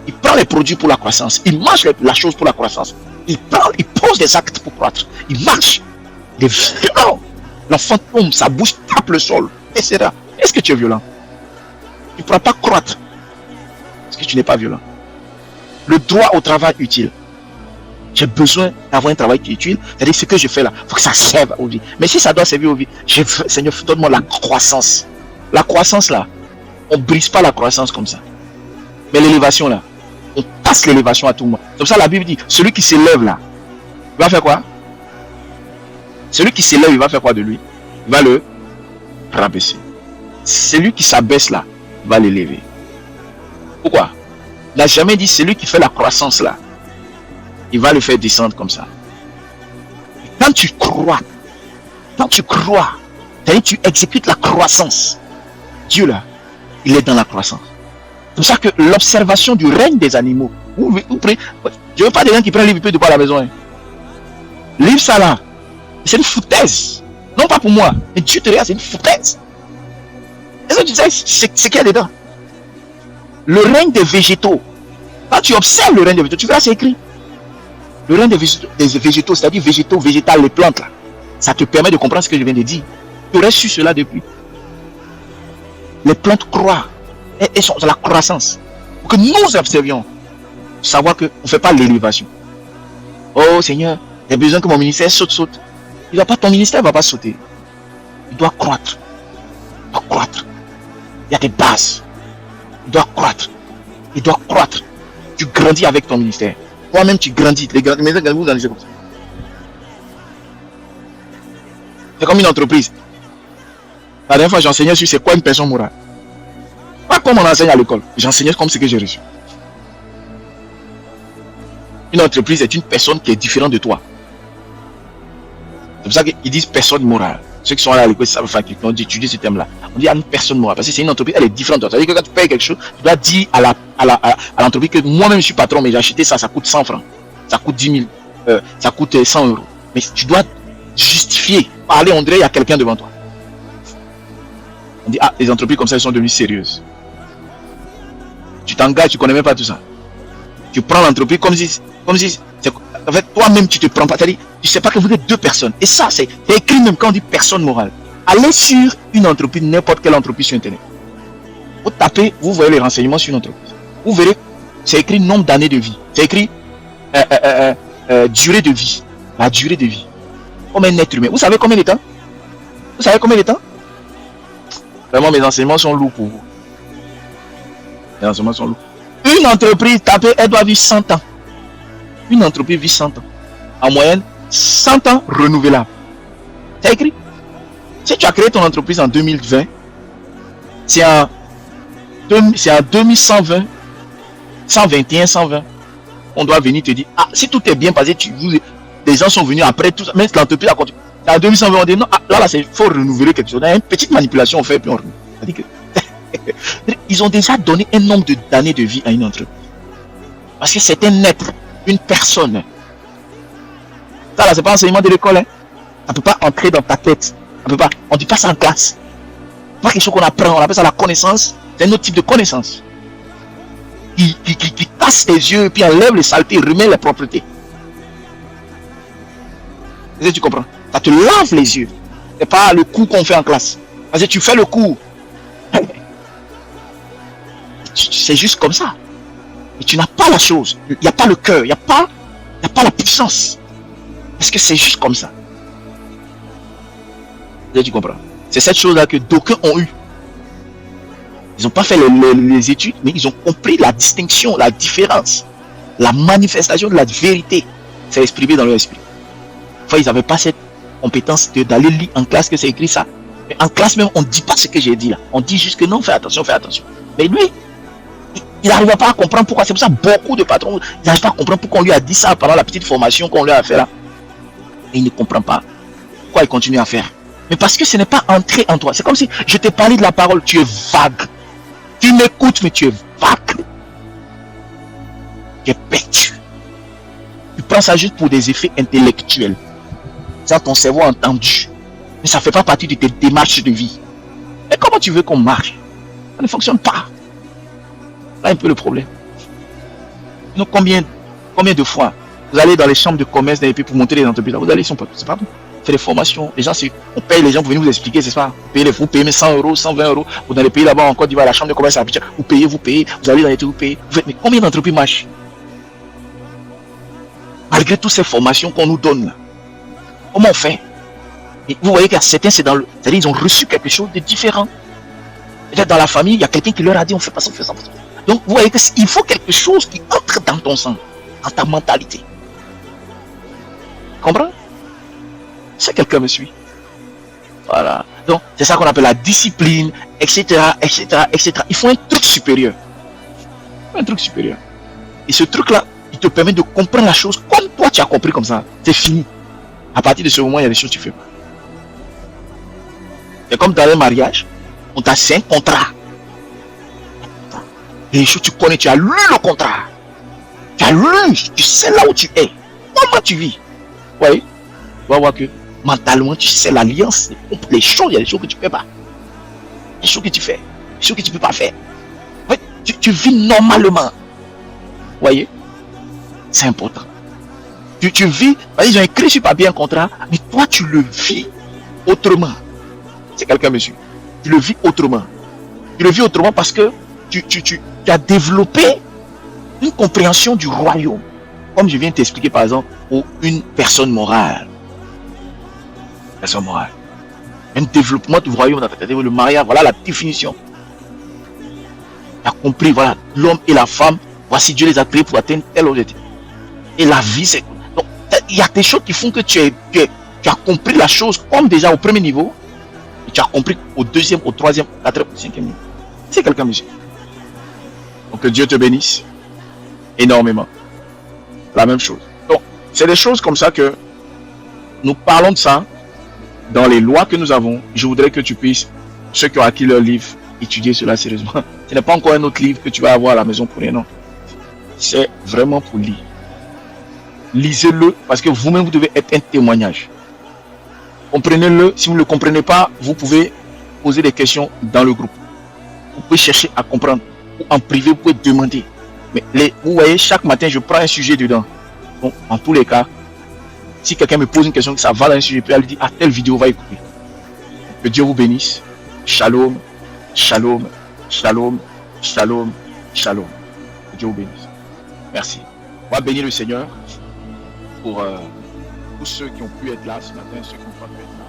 Il prend les produits pour la croissance. Il mange la chose pour la croissance. Il pose des actes pour croître. Il marche. Il est violent. L'enfant tombe, sa bouche tape le sol, etc. Est-ce que tu es violent? Tu ne pourras pas croître. Parce que tu n'es pas violent. Le droit au travail utile. J'ai besoin d'avoir un travail qui est utile. C'est-à-dire ce que je fais là, il faut que ça serve aux vies. Mais si ça doit servir aux vies, Seigneur, donne-moi la croissance. La croissance là, on ne brise pas la croissance comme ça. Mais l'élévation là, on passe l'élévation à tout le monde. C'est pour ça la Bible dit, celui qui s'élève là, il va faire quoi? Celui qui s'élève, il va faire quoi de lui? Il va le rabaisser. Celui qui s'abaisse là, il va l'élever. Pourquoi? Il n'a jamais dit celui qui fait la croissance là, il va le faire descendre comme ça. Quand tu crois, c'est-à-dire tu exécutes la croissance, Dieu là, il est dans la croissance. C'est pour ça que l'observation du règne des animaux, je ne veux pas des gens qui prennent le livre de bois à la maison. Hein. Livre ça là, c'est une foutaise. Non pas pour moi, mais Dieu te regarde, c'est une foutaise. Est-ce que tu sais ce qu'il y a dedans? Le règne des végétaux. Quand tu observes le règne des végétaux, tu verras c'est écrit. Le règne des végétaux, c'est-à-dire végétaux, végétales, les plantes là. Ça te permet de comprendre ce que je viens de dire. Tu aurais su cela depuis. Les plantes croient. Elles sont dans la croissance. Pour que nous observions. Savoir qu'on ne fait pas l'élévation. Oh Seigneur, j'ai besoin que mon ministère saute. Ton ministère ne va pas sauter. Il doit croître. Il doit croître. Il y a des bases. Il doit croître. Il doit croître. Tu grandis avec ton ministère. Toi-même, tu grandis. Les ministères, vous grandissez comme ça. C'est comme une entreprise. La dernière fois, j'enseignais sur c'est quoi une personne morale. Pas comme on enseigne à l'école. J'enseignais comme ce que j'ai reçu. Une entreprise est une personne qui est différente de toi. C'est pour ça qu'ils disent personne morale. Ceux qui sont là à l'école, ça veut faire qu'ils ont étudié ce thème-là. On dit à une personne morale. Parce que c'est une entreprise, elle est différente de toi. C'est-à-dire que quand tu payes quelque chose, tu dois dire à l'entreprise que moi-même je suis patron, mais j'ai acheté ça, ça coûte 100 francs. Ça coûte 10 000. Ça coûte 100 euros. Mais tu dois justifier. Parler, on dirait il y a quelqu'un devant toi. On dit, les entreprises comme ça, elles sont devenues sérieuses. Tu t'engages, tu ne connais même pas tout ça. Tu prends l'entreprise comme si en fait, toi-même, tu te prends pas. Tu ne sais pas que vous êtes deux personnes. Et ça, c'est écrit même quand on dit personne morale. Allez sur une entreprise, n'importe quelle entreprise sur Internet. Vous tapez, vous voyez les renseignements sur une entreprise. Vous verrez, c'est écrit nombre d'années de vie. C'est écrit durée de vie. La durée de vie. Comme un être humain. Vous savez combien de temps? Vous savez combien de temps? Vraiment, mes enseignements sont lourds pour vous. Mes enseignements sont lourds. Une entreprise tapée, elle doit vivre 100 ans. Une entreprise vit 100 ans. En moyenne, 100 ans renouvelables. C'est écrit. Si tu as créé ton entreprise en 2020, c'est en 2120, 120. on doit venir te dire, ah, si tout est bien passé, les gens sont venus après, tout ça, même si l'entreprise a continué. En 2120, on dit, non, ah, là, c'est faut renouveler quelque chose. Il y a une petite manipulation, on fait, puis on renouvelle. C'est-à-dire que ils ont déjà donné un nombre d'années de vie à une entreprise. Parce que c'est un être, une personne. Ça, là, c'est pas l'enseignement de l'école, hein. Ça ne peut pas entrer dans ta tête. Ça peut pas. On ne dit pas ça en classe. C'est pas quelque chose qu'on apprend. On appelle ça la connaissance. C'est un autre type de connaissance. Qui casse les yeux, puis enlève les saletés, remet les propretés. Est-ce que tu comprends? Ça te lave les yeux. C'est pas le cours qu'on fait en classe. Parce que tu fais le cours. C'est juste comme ça. Et tu n'as pas la chose. Il n'y a pas le cœur. Il n'y a pas la puissance. Parce que c'est juste comme ça. Tu comprends? C'est cette chose-là que d'aucuns ont eu. Ils n'ont pas fait les études, mais ils ont compris la distinction, la différence, la manifestation de la vérité. C'est exprimé dans leur esprit. Enfin, ils n'avaient pas cette compétence d'aller lire en classe que c'est écrit ça. Mais en classe même, on ne dit pas ce que j'ai dit là. On dit juste que non, fais attention, fais attention. Mais lui, il n'arrive pas à comprendre pourquoi. C'est pour ça que beaucoup de patrons, ils n'arrivent pas à comprendre pourquoi on lui a dit ça pendant la petite formation qu'on lui a fait là. Et il ne comprend pas pourquoi il continue à faire. Mais parce que ce n'est pas entré en toi. C'est comme si je t'ai parlé de la parole, tu es vague. Tu m'écoutes, mais tu es vague. Tu es perdu. Tu prends ça juste pour des effets intellectuels. Ça, ton cerveau a entendu. Mais ça ne fait pas partie de tes démarches de vie. Mais comment tu veux qu'on marche? Ça ne fonctionne pas. Là, un peu le problème. Donc, combien de fois vous allez dans les chambres de commerce des pays pour monter les entreprises? Vous allez, ils sont pas, c'est pas bon. Fait des formations, les gens, on paye les gens pour venir vous expliquer, c'est ça. Vous payez 100 €, 120 €. Vous dans les pays là-bas en Côte d'Ivoire, la chambre de commerce à Abidjan, vous payez, vous allez dans les trucs, vous payez. Mais combien d'entreprises marchent? Malgré toutes ces formations qu'on nous donne là, comment on fait? Et vous voyez qu'il y a certains, c'est-à-dire ils ont reçu quelque chose de différent. Peut-être dans la famille, il y a quelqu'un qui leur a dit on fait pas ça, on fait ça. Donc vous voyez qu'il faut quelque chose qui entre dans ton sang, dans ta mentalité. Comprends? Si quelqu'un me suit. Voilà. Donc, c'est ça qu'on appelle la discipline, etc., etc., etc. Il faut un truc supérieur. Un truc supérieur. Et ce truc-là, il te permet de comprendre la chose comme toi tu as compris comme ça. C'est fini. À partir de ce moment, il y a des choses que tu fais pas. C'est comme dans un mariage, on t'a signé un contrat. Et les choses tu connais, tu as lu le contrat. Tu as lu, tu sais là où tu es. Comment tu vis. Vous voyez? Tu vas voir que mentalement, tu sais l'alliance, les choses, il y a des choses que tu ne fais pas. Des choses que tu fais, des choses que tu ne peux pas faire. Ouais, tu vis normalement. Vous voyez? C'est important. Tu vis, ils ont écrit sur papier un contrat, mais toi, tu le vis autrement. C'est quelqu'un, monsieur. Tu le vis autrement. Tu le vis autrement parce que tu as développé une compréhension du royaume. Comme je viens de t'expliquer, par exemple, pour une personne morale. Personne morale. Un développement du royaume dans ta tête. Le mariage, voilà la définition. Tu as compris, voilà, l'homme et la femme, voici Dieu les a créés pour atteindre tel objectif. Et la vie, c'est... Donc, il y a des choses qui font que tu as compris la chose comme déjà au premier niveau, et tu as compris au deuxième, au troisième, au quatrième, au cinquième niveau. C'est quelqu'un, monsieur. Donc, que Dieu te bénisse énormément. La même chose. Donc, c'est des choses comme ça que nous parlons de ça dans les lois que nous avons. Je voudrais que tu puisses, ceux qui ont acquis leur livre, étudier cela sérieusement. Ce n'est pas encore un autre livre que tu vas avoir à la maison pour rien, non. C'est vraiment pour lire. Lisez-le parce que vous-même, vous devez être un témoignage. Comprenez-le. Si vous ne le comprenez pas, vous pouvez poser des questions dans le groupe. Vous pouvez chercher à comprendre. Ou en privé, vous pouvez demander. Mais vous voyez, chaque matin, je prends un sujet dedans. Donc, en tous les cas, si quelqu'un me pose une question, que ça va dans un sujet, je peux aller dire, ah, telle vidéo, va écouter. Que Dieu vous bénisse. Shalom, shalom, shalom, shalom, shalom. Que Dieu vous bénisse. Merci. On va bénir le Seigneur pour tous ceux qui ont pu être là ce matin, ceux qui n'ont pas pu être là.